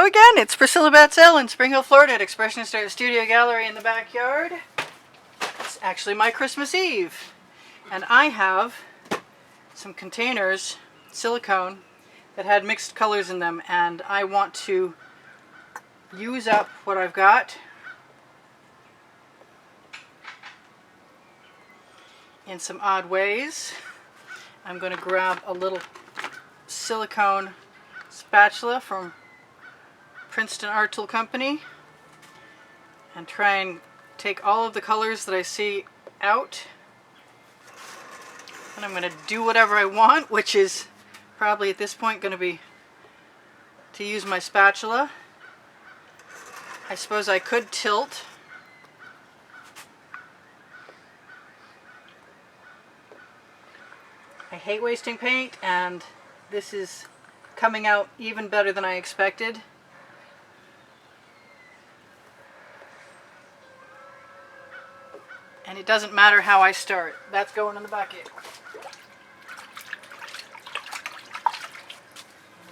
Hello again, it's Priscilla Batzell in Spring Hill, Florida at Expressionist Art Studio Gallery in the backyard. It's actually my Christmas Eve, and I have some containers, silicone, that had mixed colors in them, and I want to use up what I've got in some odd ways. I'm going to grab a little silicone spatula from Princeton Art Tool Company and try and take all of the colors that I see out, and I'm going to do whatever I want, which is probably at this point going to be to use my spatula. I suppose I could tilt. I hate wasting paint, and this is coming out even better than I expected. And it doesn't matter how I start. That's going in the bucket.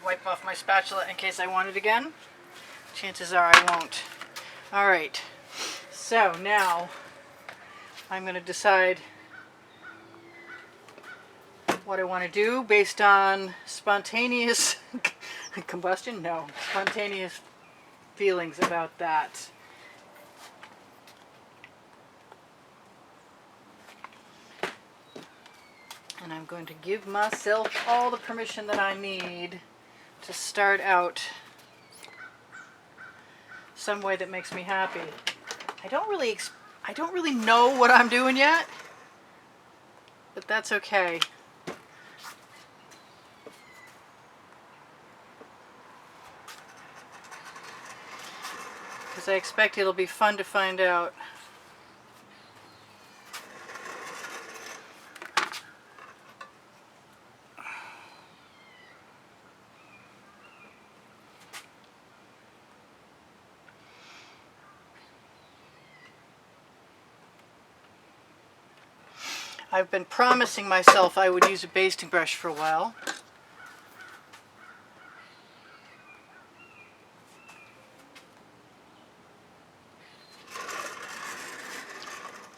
Wipe off my spatula in case I want it again. Chances are I won't. Alright, so now I'm going to decide what I want to do based on spontaneous combustion? No, spontaneous feelings about that. And I'm going to give myself all the permission that I need to start out some way that makes me happy. I don't really know what I'm doing yet, but that's okay. Because I expect it'll be fun to find out. I've been promising myself I would use a basting brush for a while.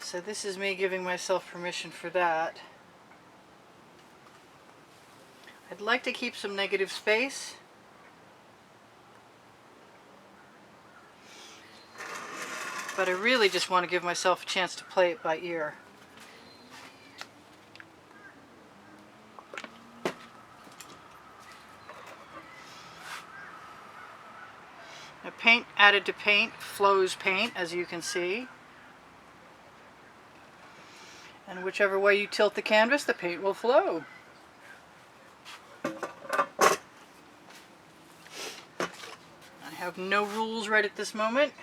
So this is me giving myself permission for that. I'd like to keep some negative space. But I really just want to give myself a chance to play it by ear. Now, paint added to paint flows paint, as you can see. And whichever way you tilt the canvas, the paint will flow. I have no rules right at this moment.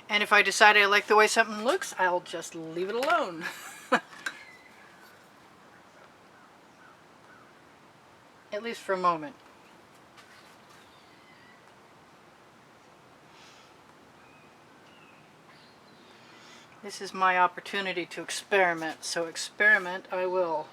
And if I decide I like the way something looks, I'll just leave it alone. At least for a moment. This is my opportunity to experiment, so experiment I will.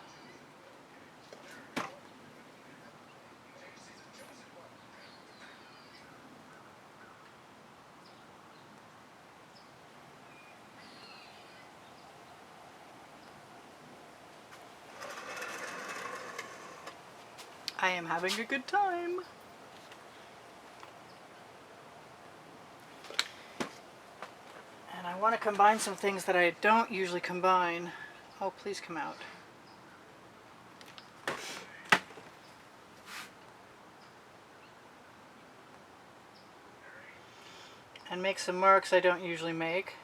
I am having a good time. And I want to combine some things that I don't usually combine. Oh, please come out. And make some marks I don't usually make.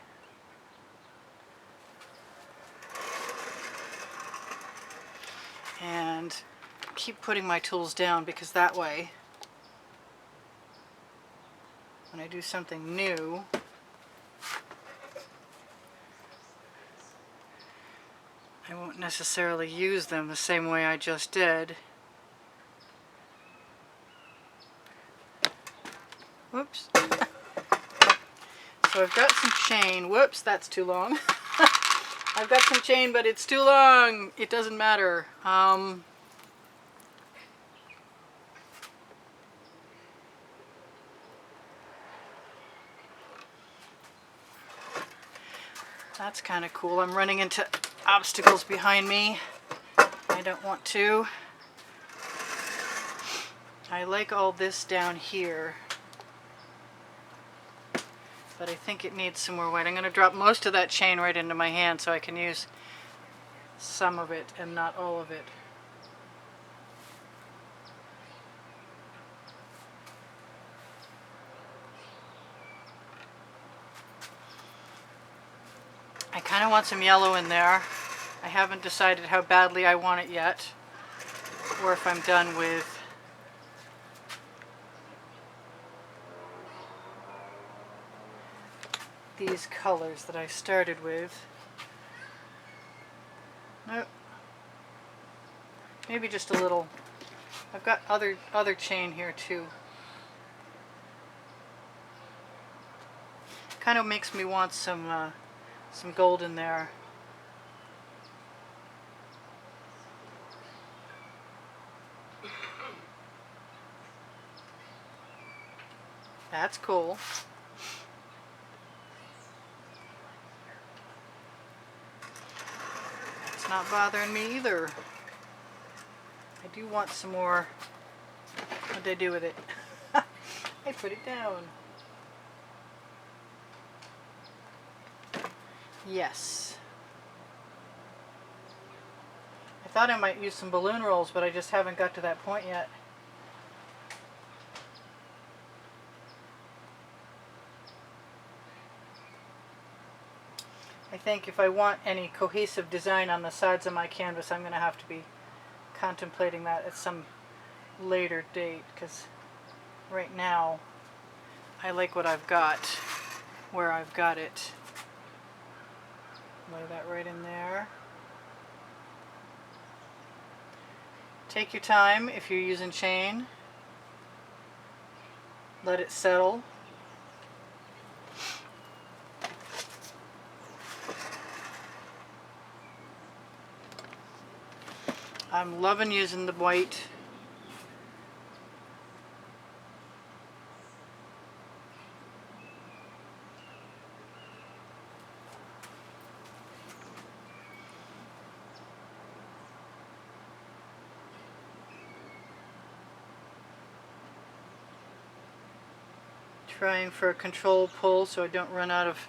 And keep putting my tools down, because that way, when I do something new, I won't necessarily use them the same way I just did. Whoop. Oops. So I've got some chain. Whoops, that's too long. I've got some chain, but it's too long. It doesn't matter. That's kind of cool. I'm running into obstacles behind me. I don't want to. I like all this down here, but I think it needs some more white. I'm going to drop most of that chain right into my hand so I can use some of it and not all of it. I kind of want some yellow in there. I haven't decided how badly I want it yet, or if I'm done with these colors that I started with. Nope. Maybe just a little. I've got other chain here too. Kind of makes me want some gold in there. That's cool. It's not bothering me either. I do want some more. What did I do with it? I put it down. Yes. I thought I might use some balloon rolls, but I just haven't got to that point yet. I think if I want any cohesive design on the sides of my canvas, I'm going to have to be contemplating that at some later date, because right now I like what I've got where I've got it. Lay that right in there. Take your time if you're using chain. Let it settle. I'm loving using the white. Trying for a control pull so I don't run out of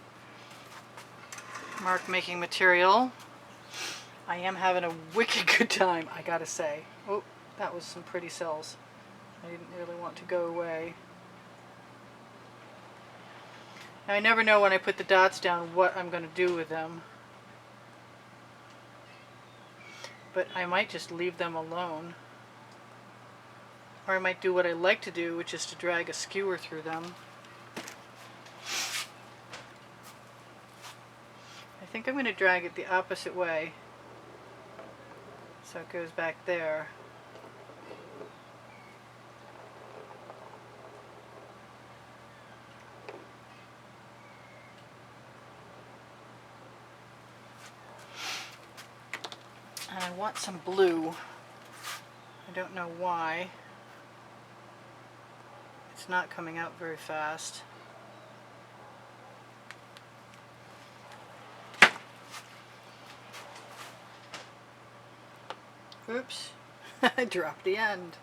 mark making material. I am having a wicked good time, I gotta say. Oh, that was some pretty cells. I didn't really want to go away. Now, I never know when I put the dots down what I'm going to do with them. But I might just leave them alone. Or I might do what I like to do, which is to drag a skewer through them. I think I'm going to drag it the opposite way, so it goes back there. And I want some blue. I don't know why. It's not coming out very fast. Oops, I dropped the end.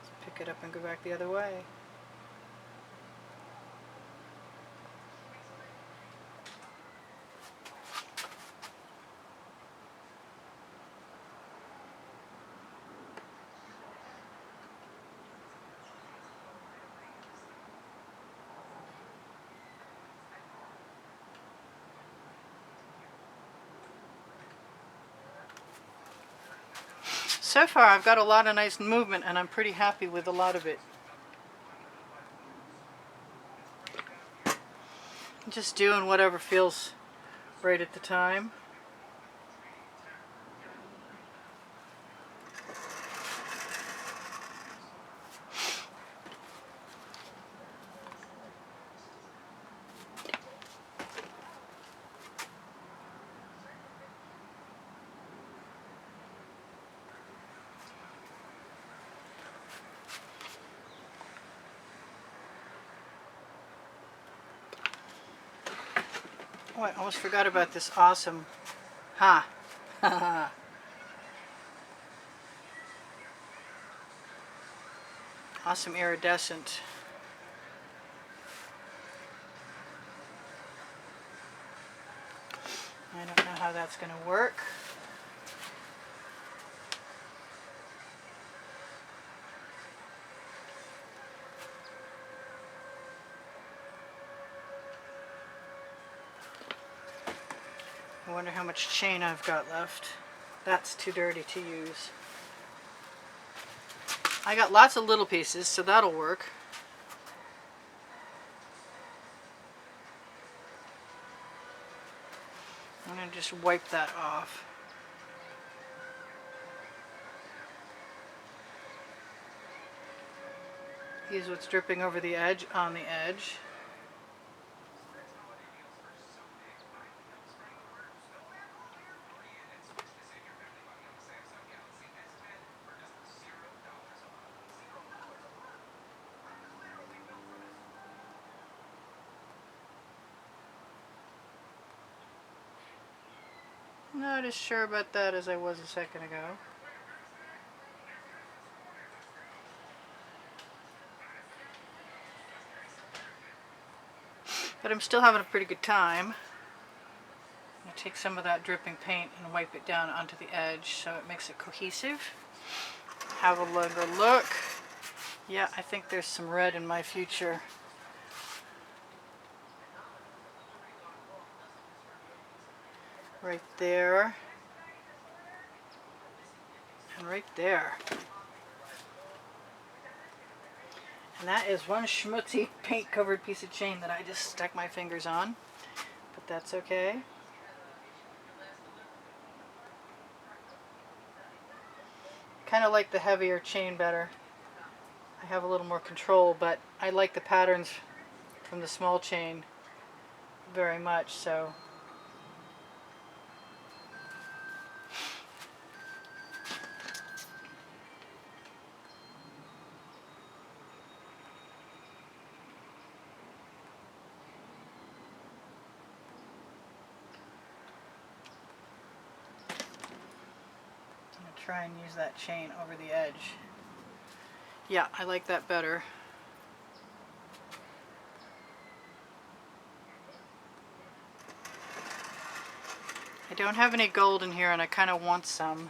Let's pick it up and go back the other way. So far I've got a lot of nice movement and I'm pretty happy with a lot of it. Just doing whatever feels right at the time. Oh, I almost forgot about this awesome, awesome iridescent. I don't know how that's going to work. I wonder how much chain I've got left. That's too dirty to use. I got lots of little pieces, so that'll work. I'm going to just wipe that off. Use what's dripping over the edge on the edge. Not as sure about that as I was a second ago. But I'm still having a pretty good time. I'm going to take some of that dripping paint and wipe it down onto the edge so it makes it cohesive. Have a longer look. Yeah, I think there's some red in my future. Right there. And right there. And that is one schmutzy paint covered piece of chain that I just stuck my fingers on. But that's okay. Kind of like the heavier chain better. I have a little more control, but I like the patterns from the small chain very much, so. Try and use that chain over the edge. Yeah, I like that better. I don't have any gold in here and I kind of want some.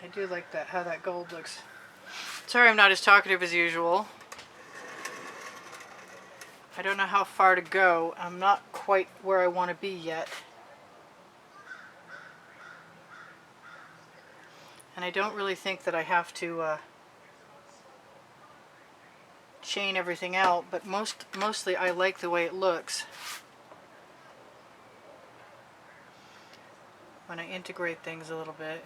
I do like that, how that gold looks. Sorry I'm not as talkative as usual. I don't know how far to go. I'm not quite where I want to be yet. And I don't really think that I have to chain everything out, but mostly I like the way it looks when I integrate things a little bit.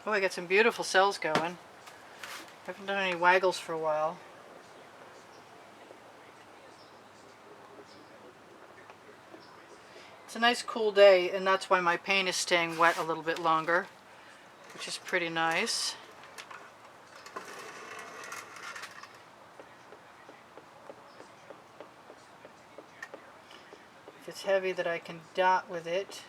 Oh, I got some beautiful cells going. I haven't done any waggles for a while. It's a nice cool day, and that's why my paint is staying wet a little bit longer, which is pretty nice. If it's heavy that I can dot with it.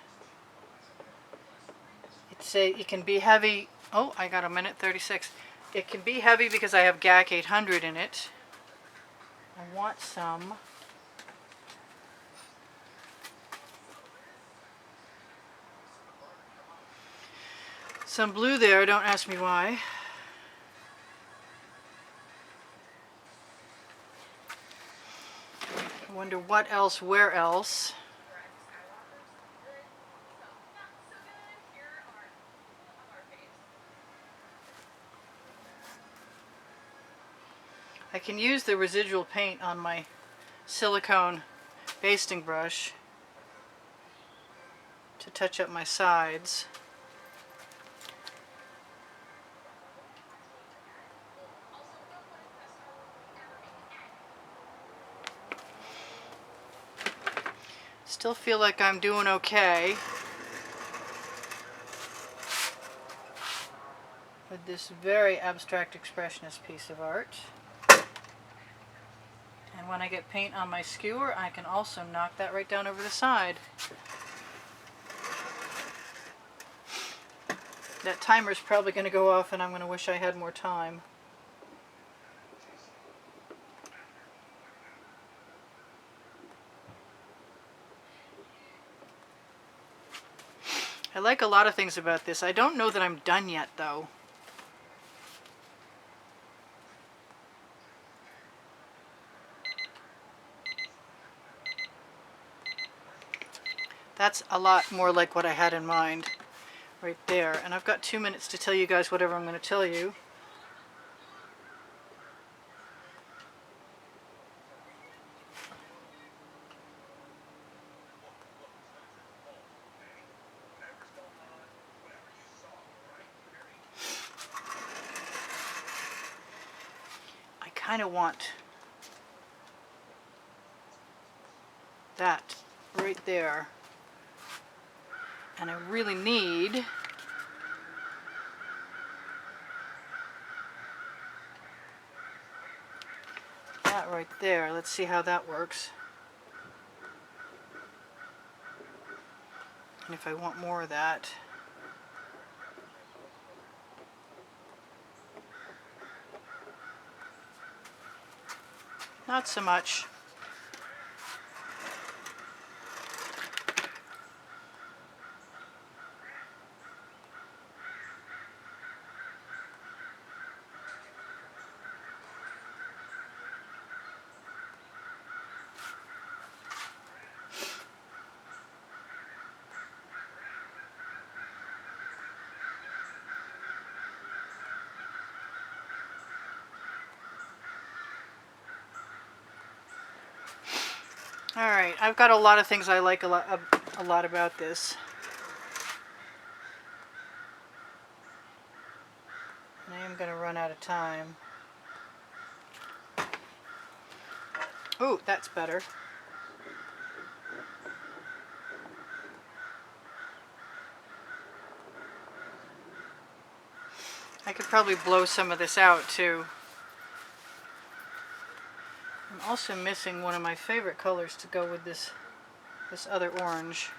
It can be heavy. Oh, I got a minute 36. It can be heavy because I have GAC 800 in it. I want some. Some blue there, don't ask me why. I wonder what else, where else. I can use the residual paint on my silicone basting brush to touch up my sides. Still feel like I'm doing okay with this very abstract expressionist piece of art. And when I get paint on my skewer, I can also knock that right down over the side. That timer's probably going to go off and I'm going to wish I had more time. I like a lot of things about this. I don't know that I'm done yet, though. That's a lot more like what I had in mind right there. And I've got 2 minutes to tell you guys whatever I'm going to tell you. I kind of want that right there. And I really need that right there. Let's see how that works. And if I want more of that. Not so much. Alright, I've got a lot of things I like a lot about this. And I am going to run out of time. Ooh, that's better. I could probably blow some of this out too. I'm also missing one of my favorite colors to go with this other orange.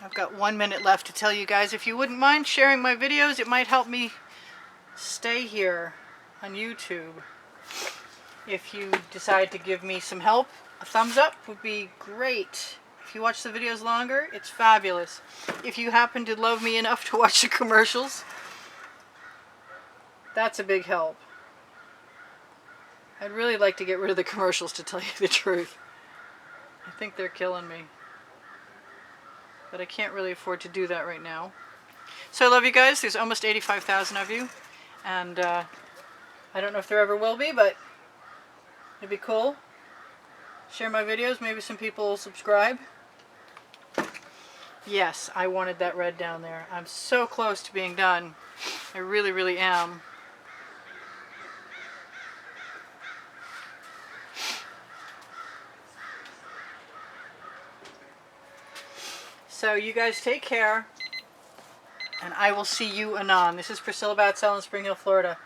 I've got 1 minute left to tell you guys, if you wouldn't mind sharing my videos, it might help me stay here on YouTube. If you decide to give me some help, a thumbs up would be great. If you watch the videos longer, it's fabulous. If you happen to love me enough to watch the commercials, that's a big help. I'd really like to get rid of the commercials, to tell you the truth. I think they're killing me. But I can't really afford to do that right now. So I love you guys. There's almost 85,000 of you. And I don't know if there ever will be, but it'd be cool. Share my videos. Maybe some people will subscribe. Yes, I wanted that red down there. I'm so close to being done. I really, really am. So you guys take care, and I will see you anon. This is Priscilla Batzell in Spring Hill, Florida.